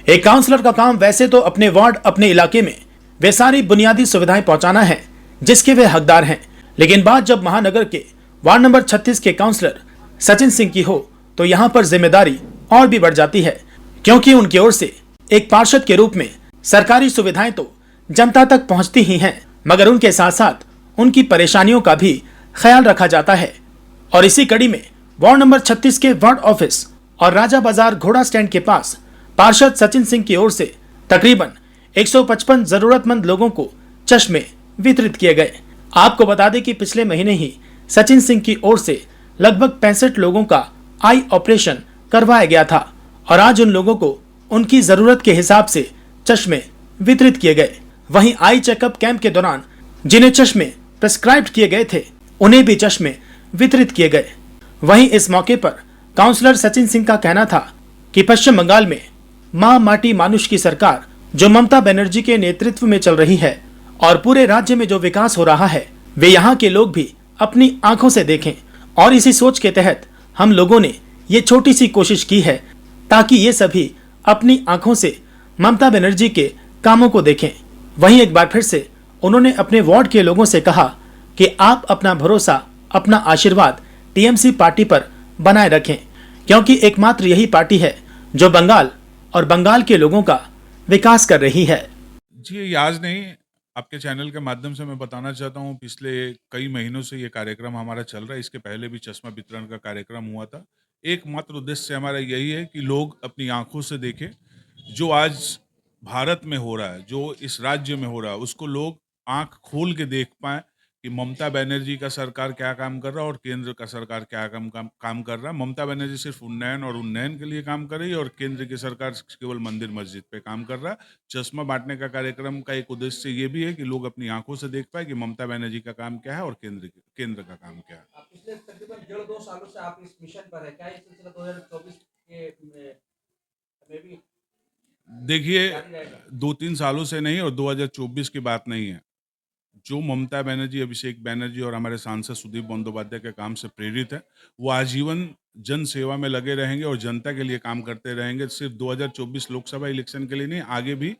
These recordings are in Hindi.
एक काउंसलर का काम वैसे तो अपने वार्ड, अपने इलाके में वे सारी बुनियादी सुविधाएं पहुंचाना है जिसके वे हकदार हैं। लेकिन बात जब महानगर के वार्ड नंबर 36 के काउंसलर सचिन सिंह की हो तो यहाँ पर जिम्मेदारी और भी बढ़ जाती है, क्योंकि उनकी ओर से एक पार्षद के रूप में सरकारी सुविधाएं तो जनता तक पहुंचती ही हैं, मगर उनके साथ साथ उनकी परेशानियों का भी ख्याल रखा जाता है। और इसी कड़ी में वार्ड नंबर 36 के वार्ड ऑफिस और राजा बाजार घोड़ा स्टैंड के पास पार्षद सचिन सिंह की ओर से तकरीबन 155 जरूरतमंद लोगों को चश्मे वितरित किए गए। आपको बता दें कि पिछले महीने ही सचिन सिंह की ओर से लगभग 65 लोगों का आई ऑपरेशन करवाया गया था और आज उन लोगों को उनकी जरूरत के हिसाब से चश्मे वितरित किए गए। वहीं आई चेकअप कैंप के दौरान जिन्हें चश्मे प्रेस्क्राइब किए गए थे उन्हें भी चश्मे वितरित किए गए। वहीं इस मौके पर काउंसलर सचिन सिंह का कहना था कि पश्चिम बंगाल में मां माटी मानुष की सरकार जो ममता बनर्जी के नेतृत्व में चल रही है और पूरे राज्य में जो विकास हो रहा है वे यहाँ के लोग भी अपनी आंखों से देखें। और इसी सोच के तहत हम लोगों ने ये छोटी सी कोशिश की है ताकि ये सभी अपनी आंखों से ममता बनर्जी के कामों को देखें। वहीं एक बार फिर से उन्होंने अपने वार्ड के लोगों से कहा कि आप अपना भरोसा, अपना आशीर्वाद टीएमसी पार्टी पर बनाए रखें, क्योंकि एकमात्र यही पार्टी है जो बंगाल और बंगाल के लोगों का विकास कर रही है। जी, ये आज नहीं, आपके चैनल के माध्यम से मैं बताना चाहता हूँ, पिछले कई महीनों से ये कार्यक्रम हमारा चल रहा है। इसके पहले भी चश्मा वितरण का कार्यक्रम हुआ था। एकमात्र उद्देश्य हमारा यही है कि लोग अपनी आंखों से देखें, जो आज भारत में हो रहा है, जो इस राज्य में हो रहा है, उसको लोग आंख खोल के देख पाएँ कि ममता बनर्जी का सरकार क्या काम कर रहा है और केंद्र का सरकार क्या काम कर रहा है। ममता बनर्जी सिर्फ उन्नयन और उन्नयन के लिए काम कर रही है और केंद्र की सरकार केवल मंदिर मस्जिद पे काम कर रहा है। चश्मा बांटने का कार्यक्रम का एक उद्देश्य ये भी है कि लोग अपनी आंखों से देख पाए कि ममता बनर्जी का काम क्या है और केंद्र का काम क्या है। पिछले तकरीबन 1.5-2 सालों से आप इस मिशन पर है। क्या ये सिलसिला 2024 के में भी देखिए, जारी रहेगा? 2-3 सालों से नहीं और 2024 की बात नहीं है। जो ममता बनर्जी, अभिषेक बनर्जी और हमारे सांसद सुदीप बंदोपाध्याय के काम से प्रेरित है, वो आजीवन जन सेवा में लगे रहेंगे और जनता के लिए काम करते रहेंगे। सिर्फ 2024 लोकसभा इलेक्शन के लिए नहीं, आगे भी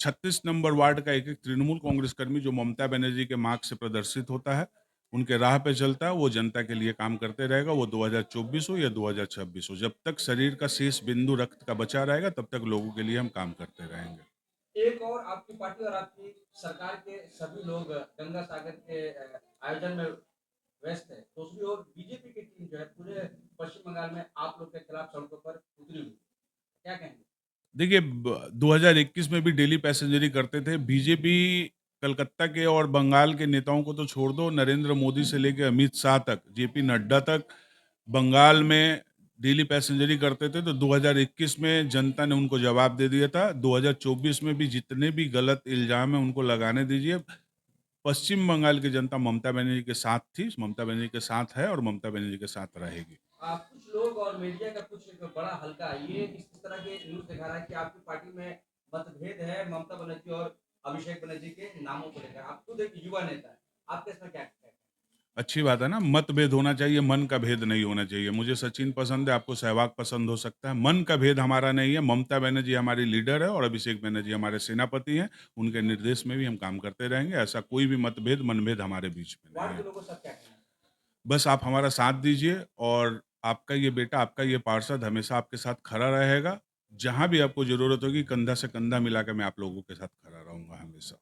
36 नंबर वार्ड का एक-एक तृणमूल कांग्रेस कर्मी जो ममता बनर्जी के मार्ग से प्रदर्शित होता है, उनके राह पे चलता है, वो जनता के लिए काम करते रहेगा। वो 2024 हो या 2026 हो, जब तक शरीर का शेष बिंदु रक्त का बचा रहेगा, तब तक लोगों के लिए हम काम करते रहेंगे। एक और आपकी पार्टी और आपकी सरकार के सभी लोग गंगा सागर के आयोजन में व्यस्त है। दूसरी ओर बीजेपी की टीम जो है पूरे पश्चिम बंगाल में आप लोग के खिलाफ सड़कों पर उतरी हुई है। क्या कहेंगे? देखिए, 2021 में भी डेली पैसेंजरी करते थे। बीजेपी कलकत्ता के और बंगाल के नेताओं को तो छोड़ दो, नरेंद्र मोदी से लेके अमित शाह तक, जेपी नड्डा तक बंगाल में डेली पैसेंजरी करते थे। तो 2021 में जनता ने उनको जवाब दे दिया था। 2024 में भी जितने भी गलत इल्ज़ाम हैं उनको लगाने दीजिए। पश्चिम बंगाल की जनता ममता बनर्जी के साथ थी, ममता बनर्जी के साथ है और ममता बनर्जी के साथ रहेगी। कुछ लोग और मीडिया का कुछ एक बड़ा हल्का ये इस तरह के न्यूज़ दिखा रहा है कि आपकी पार्टी में मतभेद है ममता बनर्जी और अभिषेक बनर्जी के नामों को लेकर। आप खुद एक युवा नेता है, आपके इसमें क्या कहते हैं? अच्छी बात है ना, मतभेद होना चाहिए, मन का भेद नहीं होना चाहिए। मुझे सचिन पसंद है, आपको सहवाग पसंद हो सकता है। मन का भेद हमारा नहीं है। ममता बनर्जी हमारी लीडर है और अभिषेक बनर्जी हमारे सेनापति हैं। उनके निर्देश में भी हम काम करते रहेंगे। ऐसा कोई भी मतभेद, मनभेद हमारे बीच में नहीं वार्ड के है। लोगों से आप क्या कहना है? बस आप हमारा साथ दीजिए और आपका ये बेटा, आपका ये पार्षद हमेशा आपके साथ खड़ा रहेगा। जहाँ भी आपको ज़रूरत होगी, कंधा से कंधा मिला के मैं आप लोगों के साथ खड़ा रहूँगा हमेशा।